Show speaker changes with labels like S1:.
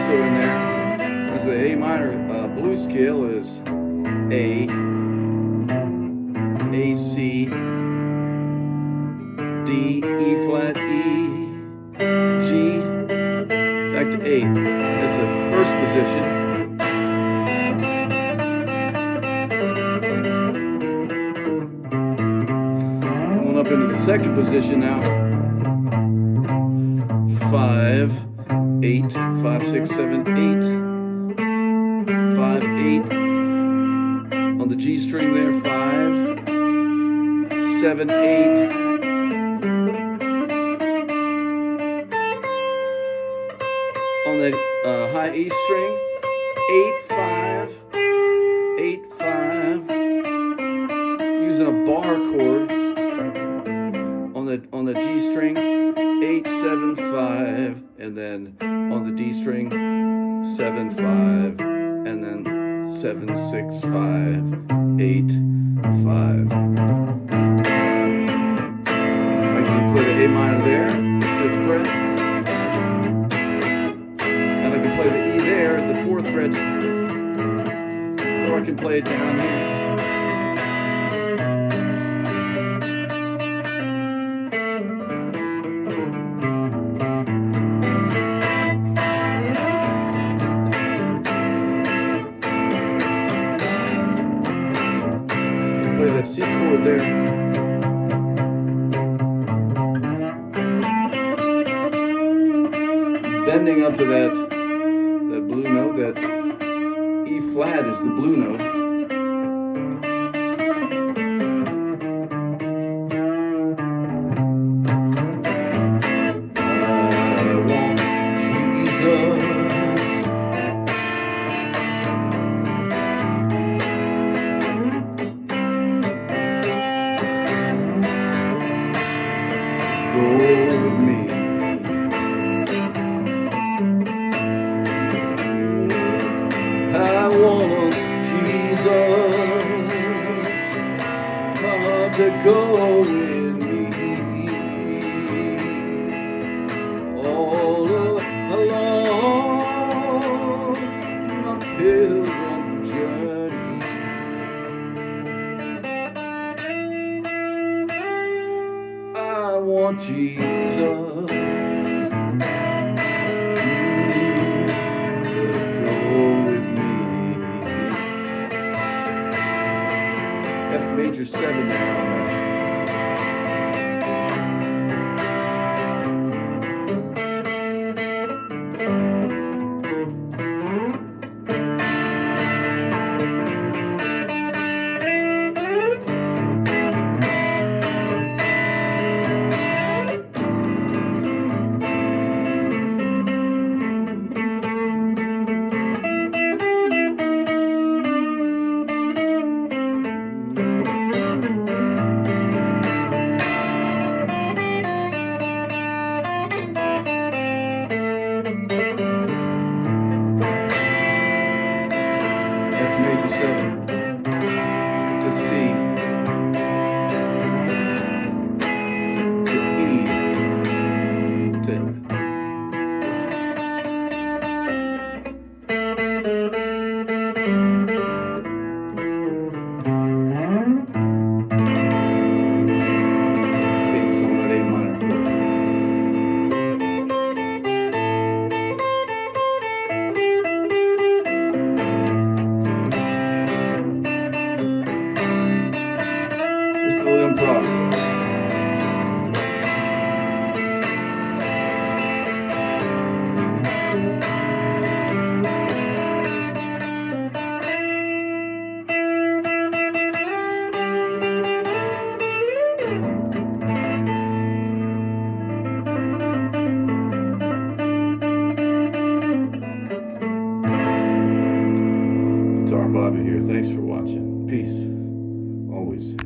S1: also in there is the A minor blues scale is A, C, D, E flat, E, G, back to A. That's the first position. Going up into the second position now. 5, 8, 5, 6, 7, 8, 5, 8. On the G string there, 5, 7, 8. On the high E string, 8, 5, 8, 5. Using a bar chord on the G string, 8, 7, 5, and then on the D string, 7, 5, and then 7, 6, 5, 8, 5. I can play the A minor there, 5th fret. And I can play the E there at the 4th fret. Or I can play it down here. Play that C chord there. Bending up to that blue note, that E flat is the blue note. I want Jesus. Go with me. I want Jesus, come to go with me all along my pilgrim journey. I want Jesus. F major 7 there on that. Major 7 to C to E to Picks on that A minor chord. Improv. Guitar Bobby here. Thanks for watching. Peace. Always.